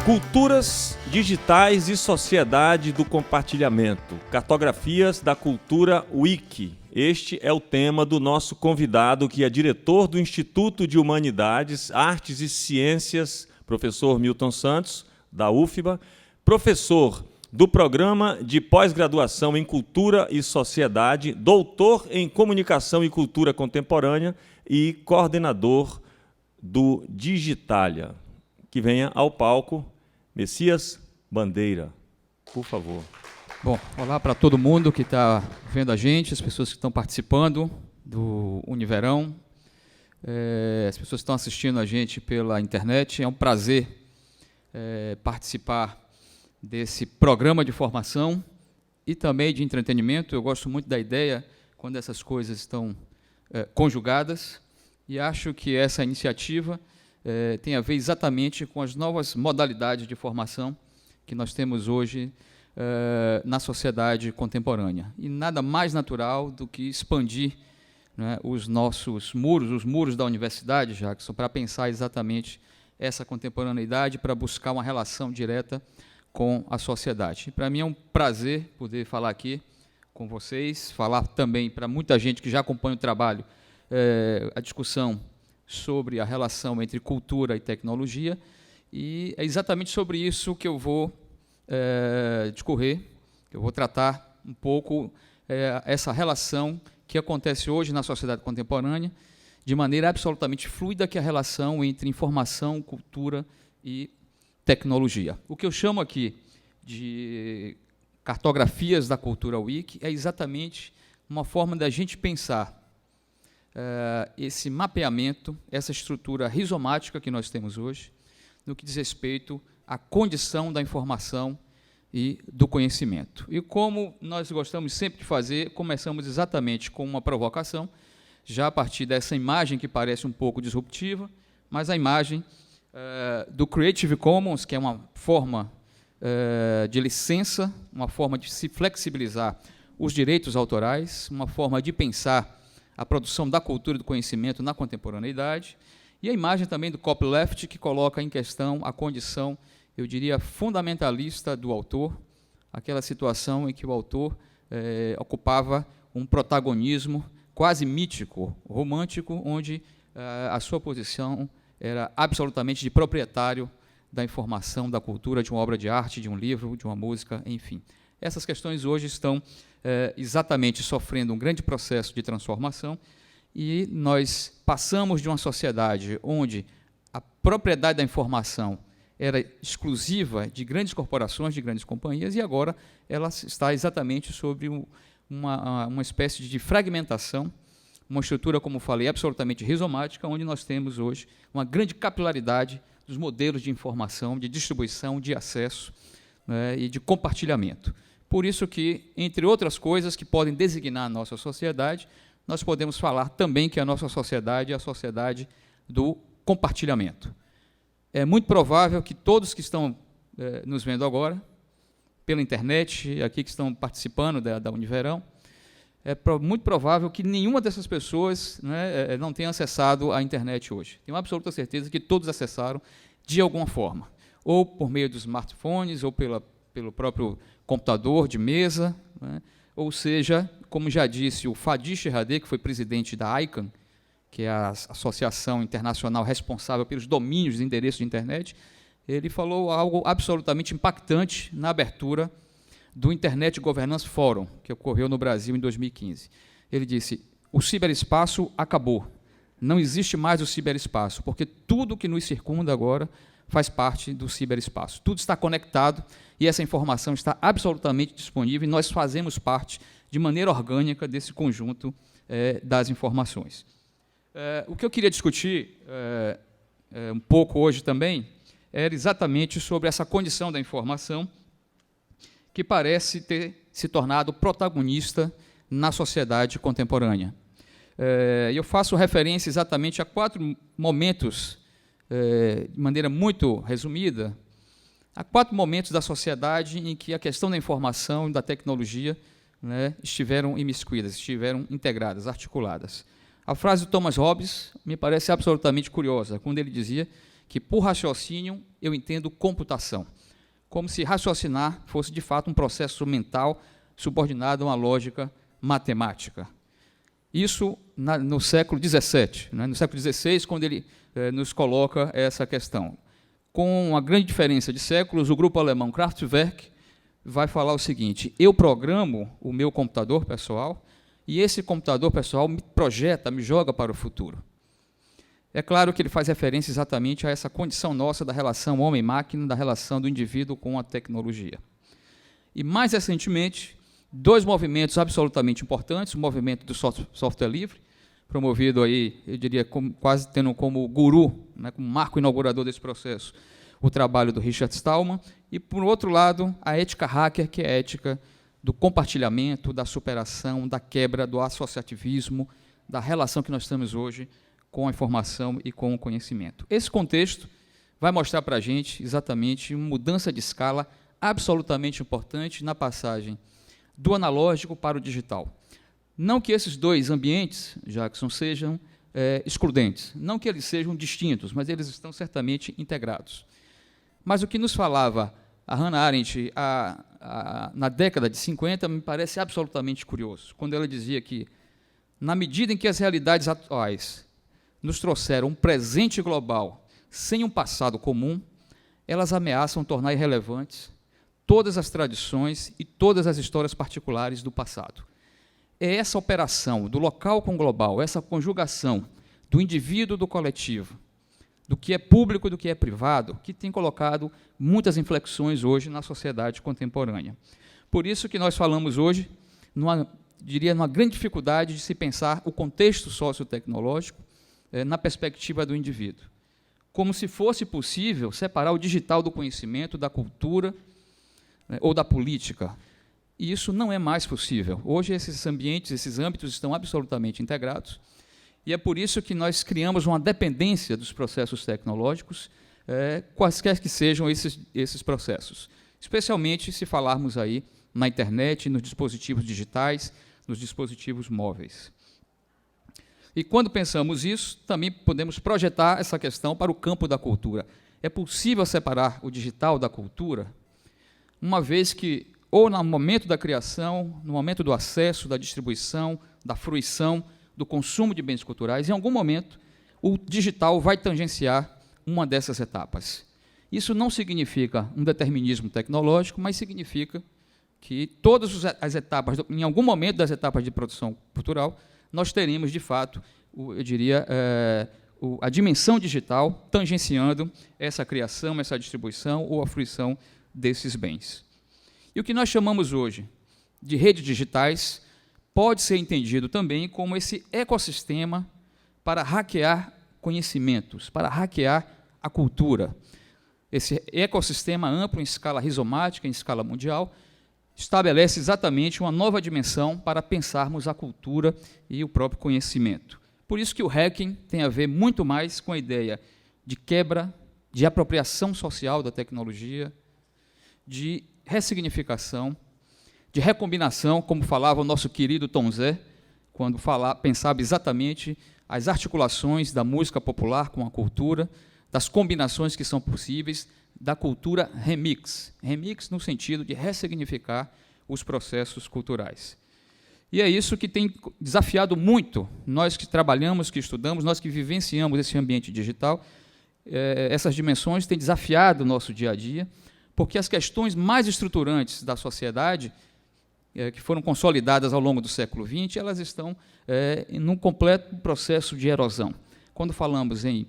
Culturas digitais e sociedade do compartilhamento. Cartografias da cultura Wiki. Este é o tema do nosso convidado, que é diretor do Instituto de Humanidades, Artes e Ciências, professor Milton Santos, da UFBA, professor do Programa de Pós-Graduação em Cultura e Sociedade, doutor em Comunicação e Cultura Contemporânea e coordenador do Digitalia. Que venha ao palco Messias Bandeira, por favor. Bom, olá para todo mundo que está vendo a gente, as pessoas que estão participando do Univerão, as pessoas que estão assistindo a gente pela internet. É um prazer participar desse programa de formação e também de entretenimento. Eu gosto muito da ideia quando essas coisas estão conjugadas, e acho que essa iniciativa tem a ver exatamente com as novas modalidades de formação que nós temos hoje na sociedade contemporânea. E nada mais natural do que expandir, né, os nossos muros, os muros da universidade, Jackson, para pensar exatamente essa contemporaneidade, para buscar uma relação direta com a sociedade. Para mim é um prazer poder falar aqui com vocês, falar também para muita gente que já acompanha o trabalho, a discussão sobre a relação entre cultura e tecnologia, e é exatamente sobre isso que eu vou discorrer, que eu vou tratar um pouco essa relação que acontece hoje na sociedade contemporânea, de maneira absolutamente fluida, que é a relação entre informação, cultura e tecnologia. O que eu chamo aqui de cartografias da cultura Wiki é exatamente uma forma da gente pensar esse mapeamento, essa estrutura rizomática que nós temos hoje, no que diz respeito à condição da informação e do conhecimento. E como nós gostamos sempre de fazer, começamos exatamente com uma provocação, já a partir dessa imagem que parece um pouco disruptiva, mas a imagem do Creative Commons, que é uma forma de licença, uma forma de se flexibilizar os direitos autorais, uma forma de pensar a produção da cultura e do conhecimento na contemporaneidade, e a imagem também do copyleft, que coloca em questão a condição, eu diria, fundamentalista do autor, aquela situação em que o autor ocupava um protagonismo quase mítico, romântico, onde a sua posição era absolutamente de proprietário da informação, da cultura, de uma obra de arte, de um livro, de uma música, enfim. Essas questões hoje estão exatamente sofrendo um grande processo de transformação, e nós passamos de uma sociedade onde a propriedade da informação era exclusiva de grandes corporações, de grandes companhias, e agora ela está exatamente sobre uma espécie de fragmentação, uma estrutura, como falei, absolutamente rizomática, onde nós temos hoje uma grande capilaridade dos modelos de informação, de distribuição, de acesso, né, e de compartilhamento. Por isso que, entre outras coisas que podem designar a nossa sociedade, nós podemos falar também que a nossa sociedade é a sociedade do compartilhamento. É muito provável que todos que estão nos vendo agora, pela internet, aqui que estão participando da Univerão, muito provável que nenhuma dessas pessoas, né, não tenha acessado a internet hoje. Tenho absoluta certeza que todos acessaram de alguma forma, ou por meio dos smartphones, ou pelo próprio computador de mesa, né? Ou seja, como já disse o Fadi Sherhadeh, que foi presidente da ICANN, que é a associação internacional responsável pelos domínios de endereços de internet, ele falou algo absolutamente impactante na abertura do Internet Governance Forum, que ocorreu no Brasil em 2015. Ele disse: o ciberespaço acabou, não existe mais o ciberespaço, porque tudo que nos circunda agora faz parte do ciberespaço. Tudo está conectado e essa informação está absolutamente disponível, e nós fazemos parte, de maneira orgânica, desse conjunto das informações. O que eu queria discutir um pouco hoje também era exatamente sobre essa condição da informação, que parece ter se tornado protagonista na sociedade contemporânea. Eu faço referência exatamente a 4 momentos, de maneira muito resumida, há 4 momentos da sociedade em que a questão da informação e da tecnologia, né, estiveram imiscuídas, estiveram integradas, articuladas. A frase do Thomas Hobbes me parece absolutamente curiosa, quando ele dizia que, por raciocínio, eu entendo computação, como se raciocinar fosse, de fato, um processo mental subordinado a uma lógica matemática. Isso no século XVII, né? No século XVI, quando ele nos coloca essa questão. Com uma grande diferença de séculos, o grupo alemão Kraftwerk vai falar o seguinte: eu programo o meu computador pessoal e esse computador pessoal me projeta, me joga para o futuro. É claro que ele faz referência exatamente a essa condição nossa da relação homem-máquina, da relação do indivíduo com a tecnologia. E, mais recentemente, dois movimentos absolutamente importantes: o movimento do software livre, promovido aí, eu diria, quase tendo como guru, né, como marco inaugurador desse processo, o trabalho do Richard Stallman, e, por outro lado, a ética hacker, que é a ética do compartilhamento, da superação, da quebra, do associativismo, da relação que nós temos hoje com a informação e com o conhecimento. Esse contexto vai mostrar para a gente exatamente uma mudança de escala absolutamente importante na passagem do analógico para o digital. Não que esses dois ambientes, Jackson, sejam excludentes, não que eles sejam distintos, mas eles estão certamente integrados. Mas o que nos falava a Hannah Arendt na década de 50 me parece absolutamente curioso, quando ela dizia que, na medida em que as realidades atuais nos trouxeram um presente global sem um passado comum, elas ameaçam tornar irrelevantes todas as tradições e todas as histórias particulares do passado. É essa operação do local com o global, essa conjugação do indivíduo do coletivo, do que é público e do que é privado, que tem colocado muitas inflexões hoje na sociedade contemporânea. Por isso que nós falamos hoje, numa grande dificuldade de se pensar o contexto sociotecnológico na perspectiva do indivíduo, como se fosse possível separar o digital do conhecimento, da cultura, ou da política. E isso não é mais possível. Hoje esses ambientes, esses âmbitos estão absolutamente integrados, e é por isso que nós criamos uma dependência dos processos tecnológicos, quaisquer que sejam esses processos, especialmente se falarmos aí na internet, nos dispositivos digitais, nos dispositivos móveis. E, quando pensamos isso, também podemos projetar essa questão para o campo da cultura. É possível separar o digital da cultura, uma vez que, ou no momento da criação, no momento do acesso, da distribuição, da fruição, do consumo de bens culturais, em algum momento, o digital vai tangenciar uma dessas etapas. Isso não significa um determinismo tecnológico, mas significa que todas as etapas, em algum momento das etapas de produção cultural, nós teremos, de fato, eu diria, a dimensão digital tangenciando essa criação, essa distribuição ou a fruição desses bens. E o que nós chamamos hoje de redes digitais pode ser entendido também como esse ecossistema para hackear conhecimentos, para hackear a cultura. Esse ecossistema amplo, em escala rizomática, em escala mundial, estabelece exatamente uma nova dimensão para pensarmos a cultura e o próprio conhecimento. Por isso que o hacking tem a ver muito mais com a ideia de quebra, de apropriação social da tecnologia, de ressignificação, de recombinação, como falava o nosso querido Tom Zé, quando pensava exatamente as articulações da música popular com a cultura, das combinações que são possíveis, da cultura remix. Remix no sentido de ressignificar os processos culturais. E é isso que tem desafiado muito nós que trabalhamos, que estudamos, nós que vivenciamos esse ambiente digital. Essas dimensões têm desafiado o nosso dia a dia, porque as questões mais estruturantes da sociedade, que foram consolidadas ao longo do século XX, elas estão num completo processo de erosão. Quando falamos em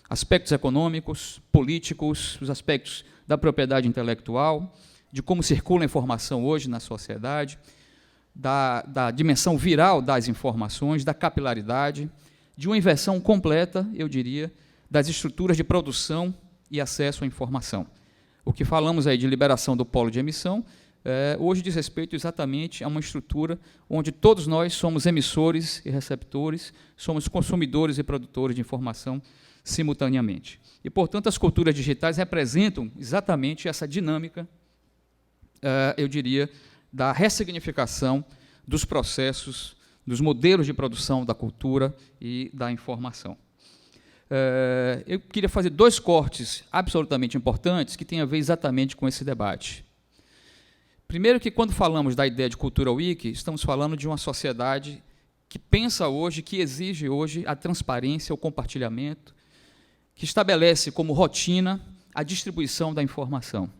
aspectos econômicos, políticos, os aspectos da propriedade intelectual, de como circula a informação hoje na sociedade, da dimensão viral das informações, da capilaridade, de uma inversão completa, eu diria, das estruturas de produção e acesso à informação. O que falamos aí de liberação do polo de emissão, hoje diz respeito exatamente a uma estrutura onde todos nós somos emissores e receptores, somos consumidores e produtores de informação simultaneamente. E, portanto, as culturas digitais representam exatamente essa dinâmica, eu diria, da ressignificação dos processos, dos modelos de produção da cultura e da informação. eu queria fazer 2 cortes absolutamente importantes que têm a ver exatamente com esse debate. Primeiro que, quando falamos da ideia de cultura wiki, estamos falando de uma sociedade que pensa hoje, que exige hoje a transparência, o compartilhamento, que estabelece como rotina a distribuição da informação.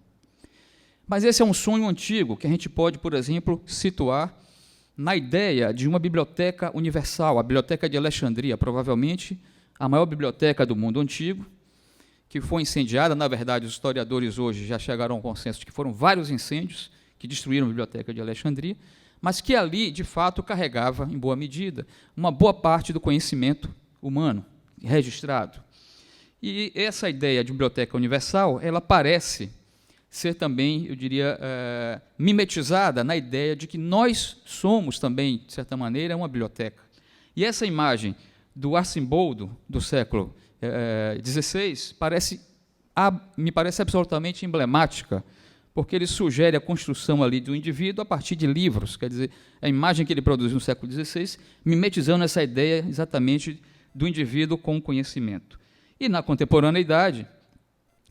Mas esse é um sonho antigo que a gente pode, por exemplo, situar na ideia de uma biblioteca universal, a Biblioteca de Alexandria, provavelmente a maior biblioteca do mundo antigo, que foi incendiada. Na verdade, os historiadores hoje já chegaram ao consenso de que foram vários incêndios que destruíram a Biblioteca de Alexandria, mas que ali, de fato, carregava, em boa medida, uma boa parte do conhecimento humano registrado. E essa ideia de biblioteca universal, ela parece ser também, eu diria, mimetizada na ideia de que nós somos também, de certa maneira, uma biblioteca. E essa imagem do Arcimboldo, do século XVI, me parece absolutamente emblemática, porque ele sugere a construção ali do indivíduo a partir de livros, quer dizer, a imagem que ele produziu no século XVI, mimetizando essa ideia exatamente do indivíduo com conhecimento. E, na contemporaneidade,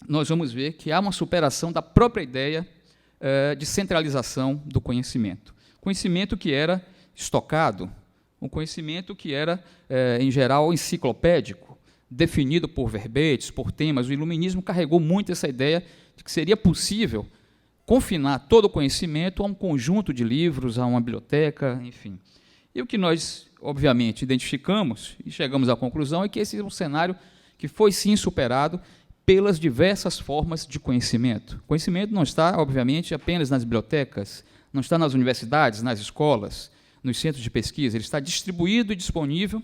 nós vamos ver que há uma superação da própria ideia de centralização do conhecimento. Conhecimento que era estocado, um conhecimento que era, em geral, enciclopédico, definido por verbetes, por temas. O iluminismo carregou muito essa ideia de que seria possível confinar todo o conhecimento a um conjunto de livros, a uma biblioteca, enfim. E o que nós, obviamente, identificamos e chegamos à conclusão é que esse é um cenário que foi, sim, superado pelas diversas formas de conhecimento. O conhecimento não está, obviamente, apenas nas bibliotecas, não está nas universidades, nas escolas, nos centros de pesquisa, ele está distribuído e disponível,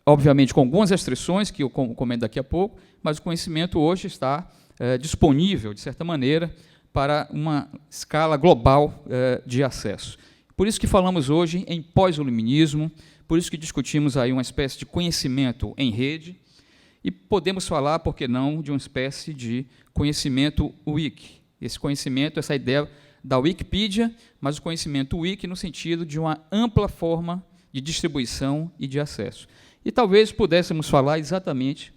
obviamente com algumas restrições, que eu comento daqui a pouco, mas o conhecimento hoje está disponível, de certa maneira, para uma escala global de acesso. Por isso que falamos hoje em pós-iluminismo, por isso que discutimos aí uma espécie de conhecimento em rede, e podemos falar, por que não, de uma espécie de conhecimento wiki. Esse conhecimento, essa ideia da Wikipedia, mas o conhecimento wiki no sentido de uma ampla forma de distribuição e de acesso. E talvez pudéssemos falar exatamente,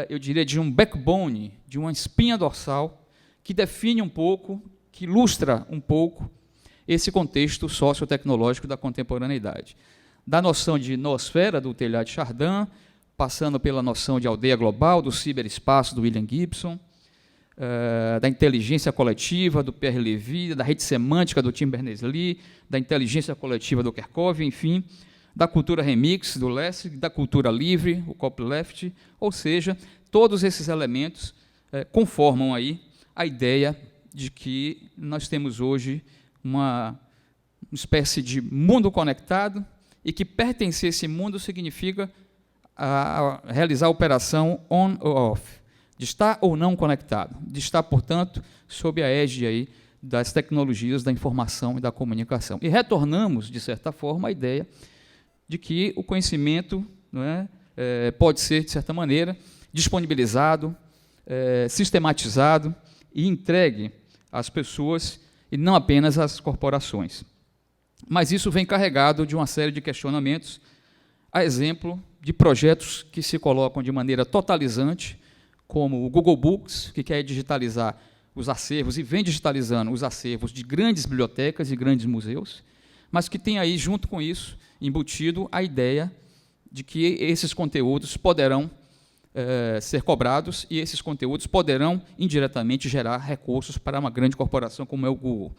eu diria, de um backbone, de uma espinha dorsal, que define um pouco, que ilustra um pouco esse contexto sociotecnológico da contemporaneidade. Da noção de noosfera, do Teilhard de Chardin, passando pela noção de aldeia global, do ciberespaço, do William Gibson, da inteligência coletiva, do Pierre Levy, da rede semântica, do Tim Berners-Lee, da inteligência coletiva, do Kerckhoff, enfim, da cultura remix, do Lessig, da cultura livre, o copyleft, ou seja, todos esses elementos conformam aí a ideia de que nós temos hoje uma espécie de mundo conectado e que pertencer a esse mundo significa realizar a operação on ou off, de estar ou não conectado, de estar, portanto, sob a égide aí das tecnologias da informação e da comunicação. E retornamos, de certa forma, à ideia de que o conhecimento, não é, pode ser, de certa maneira, disponibilizado, sistematizado e entregue às pessoas e não apenas às corporações. Mas isso vem carregado de uma série de questionamentos, a exemplo de projetos que se colocam de maneira totalizante, como o Google Books, que quer digitalizar os acervos e vem digitalizando os acervos de grandes bibliotecas e grandes museus, mas que tem aí, junto com isso, embutido a ideia de que esses conteúdos poderão ser cobrados e esses conteúdos poderão, indiretamente, gerar recursos para uma grande corporação como é o Google.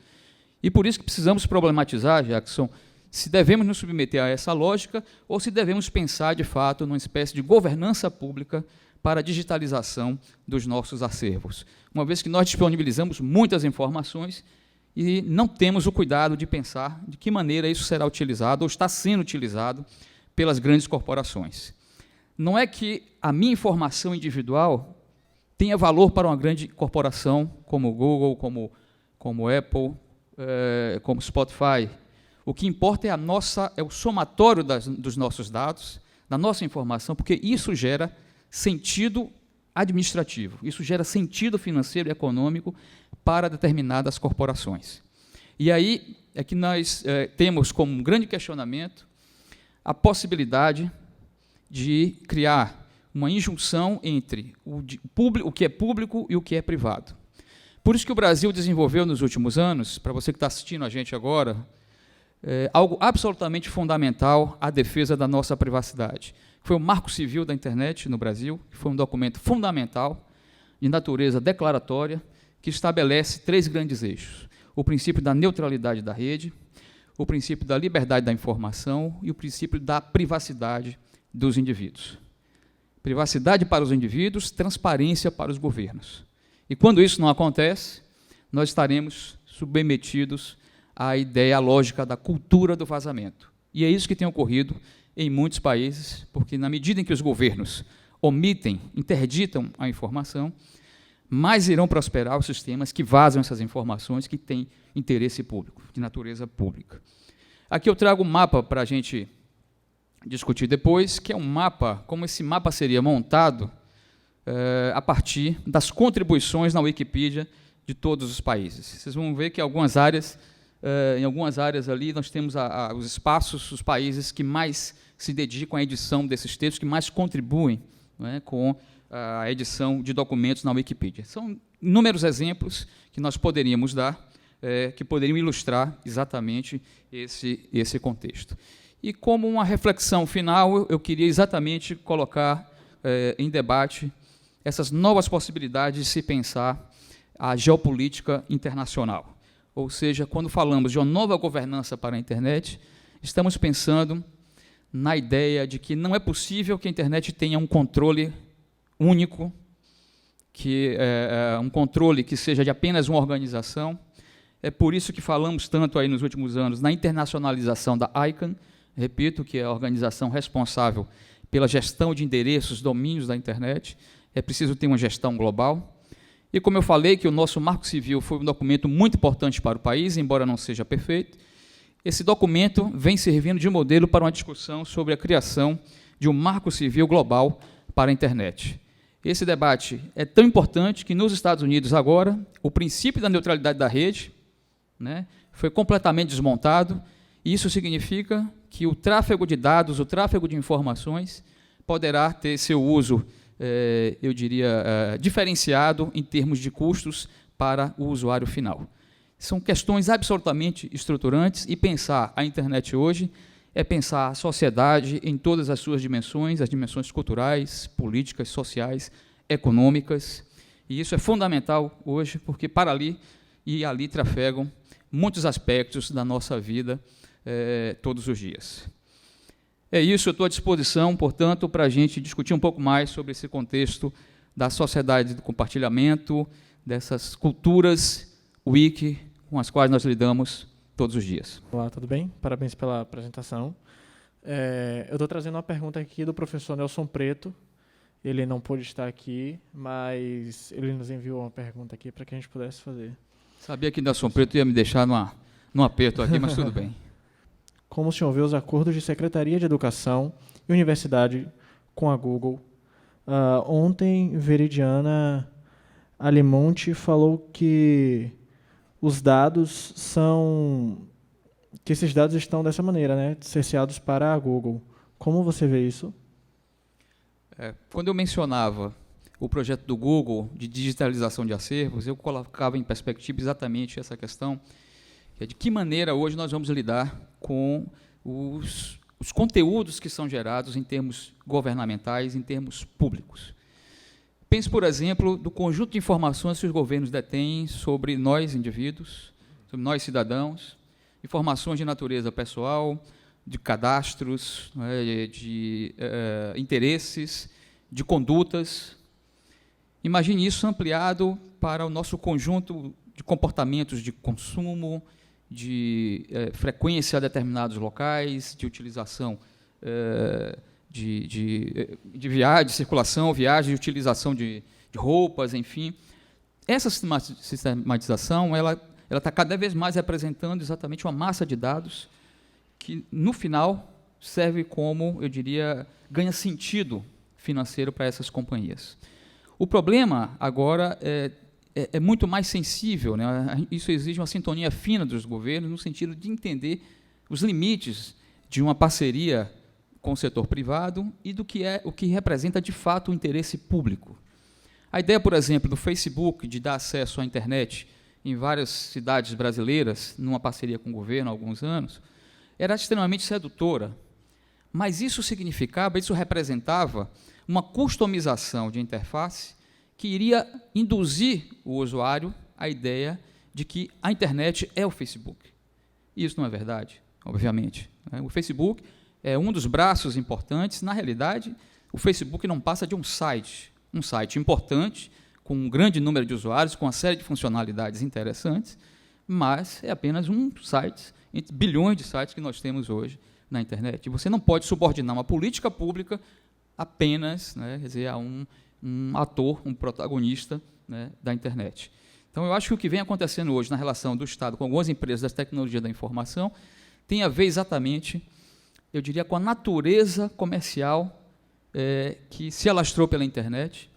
E por isso que precisamos problematizar, Jackson, se devemos nos submeter a essa lógica ou se devemos pensar, de fato, numa espécie de governança pública para a digitalização dos nossos acervos, uma vez que nós disponibilizamos muitas informações e não temos o cuidado de pensar de que maneira isso será utilizado ou está sendo utilizado pelas grandes corporações. Não é que a minha informação individual tenha valor para uma grande corporação como o Google, como Apple, como Spotify. O que importa é o somatório dos nossos dados, da nossa informação, porque isso gera sentido administrativo, isso gera sentido financeiro e econômico para determinadas corporações. E aí é que nós temos como um grande questionamento a possibilidade de criar uma injunção entre o que é público e o que é privado. Por isso que o Brasil desenvolveu nos últimos anos, para você que está assistindo a gente agora, algo absolutamente fundamental à defesa da nossa privacidade. Foi o Marco Civil da Internet no Brasil, que foi um documento fundamental, de natureza declaratória, que estabelece 3 grandes eixos: o princípio da neutralidade da rede, o princípio da liberdade da informação e o princípio da privacidade dos indivíduos. Privacidade para os indivíduos, transparência para os governos. E quando isso não acontece, nós estaremos submetidos à ideia, à lógica da cultura do vazamento. E é isso que tem ocorrido em muitos países, porque na medida em que os governos omitem, interditam a informação, mais irão prosperar os sistemas que vazam essas informações que têm interesse público, de natureza pública. Aqui eu trago um mapa para a gente discutir depois, que é um mapa, como esse mapa seria montado a partir das contribuições na Wikipedia de todos os países. Vocês vão ver que em algumas áreas ali nós temos os espaços, os países que mais se dedicam à edição desses textos, que mais contribuem, não é, com a edição de documentos na Wikipedia. São inúmeros exemplos que nós poderíamos dar, que poderiam ilustrar exatamente esse contexto. E como uma reflexão final, eu queria exatamente colocar em debate essas novas possibilidades de se pensar a geopolítica internacional. Ou seja, quando falamos de uma nova governança para a internet, estamos pensando na ideia de que não é possível que a internet tenha um controle único, um controle que seja de apenas uma organização. É por isso que falamos tanto aí nos últimos anos na internacionalização da ICANN, repito, que é a organização responsável pela gestão de endereços, domínios da internet. É preciso ter uma gestão global. E como eu falei que o nosso Marco Civil foi um documento muito importante para o país, embora não seja perfeito, esse documento vem servindo de modelo para uma discussão sobre a criação de um Marco Civil global para a internet. Esse debate é tão importante que, nos Estados Unidos, agora, o princípio da neutralidade da rede, né, foi completamente desmontado, e isso significa que o tráfego de dados, o tráfego de informações, poderá ter seu uso, eu diria, diferenciado em termos de custos para o usuário final. São questões absolutamente estruturantes, e pensar a internet hoje é pensar a sociedade em todas as suas dimensões, as dimensões culturais, políticas, sociais, econômicas, e isso é fundamental hoje, porque para ali e ali trafegam muitos aspectos da nossa vida todos os dias. É isso, eu estou à disposição, portanto, para a gente discutir um pouco mais sobre esse contexto da sociedade do compartilhamento, dessas culturas wiki com as quais nós lidamos todos os dias. Olá, tudo bem? Parabéns pela apresentação. Eu estou trazendo uma pergunta aqui do professor Nelson Preto. Ele não pôde estar aqui, mas ele nos enviou uma pergunta aqui para que a gente pudesse fazer. Sabia que Nelson Preto ia me deixar num aperto aqui, mas tudo bem. Como o senhor vê os acordos de Secretaria de Educação e Universidade com a Google? Ontem, Veridiana Alimonte falou que os dados que esses dados estão dessa maneira, né, cerceados para a Google. Como você vê isso? Quando eu mencionava o projeto do Google de digitalização de acervos, eu colocava em perspectiva exatamente essa questão, que é de que maneira hoje nós vamos lidar com os conteúdos que são gerados em termos governamentais, em termos públicos. Pense, por exemplo, do conjunto de informações que os governos detêm sobre nós, indivíduos, sobre nós, cidadãos, informações de natureza pessoal, de cadastros, de interesses, de condutas. Imagine isso ampliado para o nosso conjunto de comportamentos de consumo, de frequência a determinados locais, de utilização de viagem, de circulação, viagem, de utilização de roupas, enfim. Essa sistematização ela está cada vez mais representando exatamente uma massa de dados que, no final, serve como, eu diria, ganha sentido financeiro para essas companhias. O problema, agora, é muito mais sensível, né? Isso exige uma sintonia fina dos governos, no sentido de entender os limites de uma parceria com o setor privado e do que é o que representa de fato o interesse público. A ideia, por exemplo, do Facebook de dar acesso à internet em várias cidades brasileiras, numa parceria com o governo há alguns anos, era extremamente sedutora, mas isso representava uma customização de interface que iria induzir o usuário à ideia de que a internet é o Facebook. E isso não é verdade, obviamente. O Facebook é um dos braços importantes. Na realidade, o Facebook não passa de um site importante, com um grande número de usuários, com uma série de funcionalidades interessantes, mas é apenas um site, entre bilhões de sites que nós temos hoje na internet. E você não pode subordinar uma política pública apenas, quer dizer, a um ator, um protagonista, da internet. Então, eu acho que o que vem acontecendo hoje na relação do Estado com algumas empresas das tecnologias da informação tem a ver exatamente, eu diria, com a natureza comercial que se alastrou pela internet,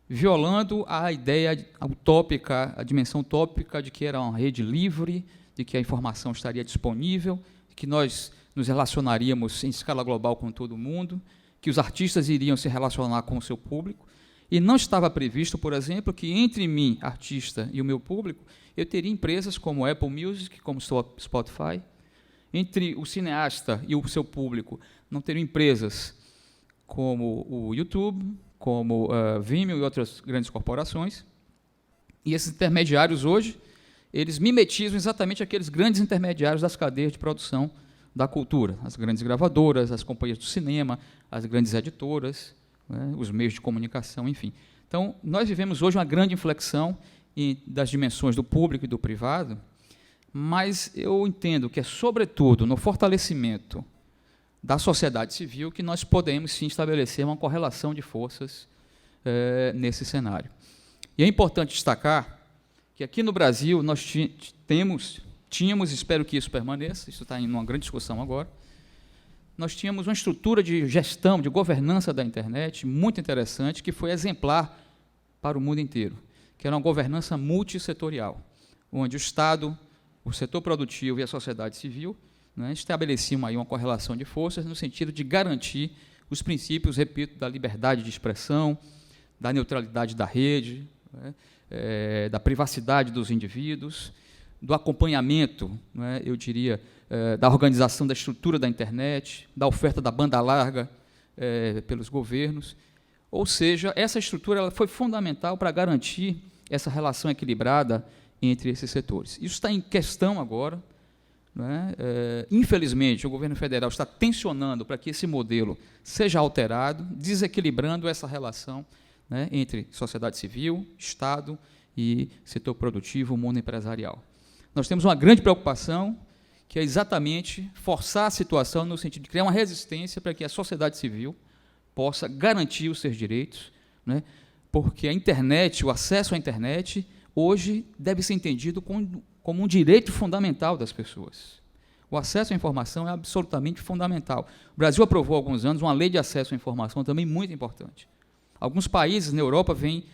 violando a ideia utópica, a dimensão utópica de que era uma rede livre, de que a informação estaria disponível, de que nós nos relacionaríamos em escala global com todo mundo, que os artistas iriam se relacionar com o seu público, e não estava previsto, por exemplo, que entre mim, artista, e o meu público, eu teria empresas como Apple Music, como Spotify. Entre o cineasta e o seu público, não teriam empresas como o YouTube, como Vimeo e outras grandes corporações. E esses intermediários hoje, eles mimetizam exatamente aqueles grandes intermediários das cadeias de produção da cultura, as grandes gravadoras, as companhias do cinema, as grandes editoras, os meios de comunicação, enfim. Então, nós vivemos hoje uma grande inflexão das dimensões do público e do privado, mas eu entendo que é, sobretudo, no fortalecimento da sociedade civil que nós podemos, sim, estabelecer uma correlação de forças nesse cenário. E é importante destacar que aqui no Brasil nós tínhamos, espero que isso permaneça, isso está em uma grande discussão agora, nós tínhamos uma estrutura de gestão, de governança da internet muito interessante, que foi exemplar para o mundo inteiro, que era uma governança multissetorial, onde o Estado, o setor produtivo e a sociedade civil estabeleciam aí uma correlação de forças no sentido de garantir os princípios, repito, da liberdade de expressão, da neutralidade da rede, da privacidade dos indivíduos, do acompanhamento, eu diria, da organização da estrutura da internet, da oferta da banda larga pelos governos. Ou seja, essa estrutura ela foi fundamental para garantir essa relação equilibrada entre esses setores. Isso está em questão agora. Infelizmente, o governo federal está tensionando para que esse modelo seja alterado, desequilibrando essa relação entre sociedade civil, Estado e setor produtivo, mundo empresarial. Nós temos uma grande preocupação, que é exatamente forçar a situação no sentido de criar uma resistência para que a sociedade civil possa garantir os seus direitos, porque a internet, o acesso à internet, hoje deve ser entendido como um direito fundamental das pessoas. O acesso à informação é absolutamente fundamental. O Brasil aprovou há alguns anos uma lei de acesso à informação também muito importante. Alguns países na Europa vêm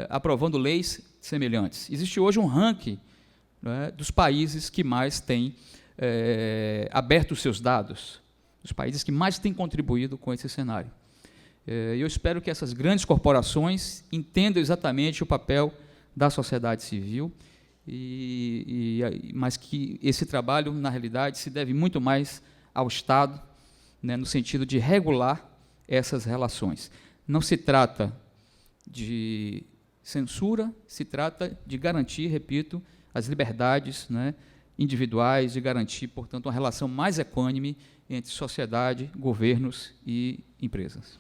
aprovando leis semelhantes. Existe hoje um ranking dos países que mais têm aberto os seus dados, os países que mais têm contribuído com esse cenário. Eu espero que essas grandes corporações entendam exatamente o papel da sociedade civil, mas que esse trabalho, na realidade, se deve muito mais ao Estado, no sentido de regular essas relações. Não se trata de censura, se trata de garantir, repito, as liberdades individuais, de garantir, portanto, uma relação mais equânime entre sociedade, governos e empresas.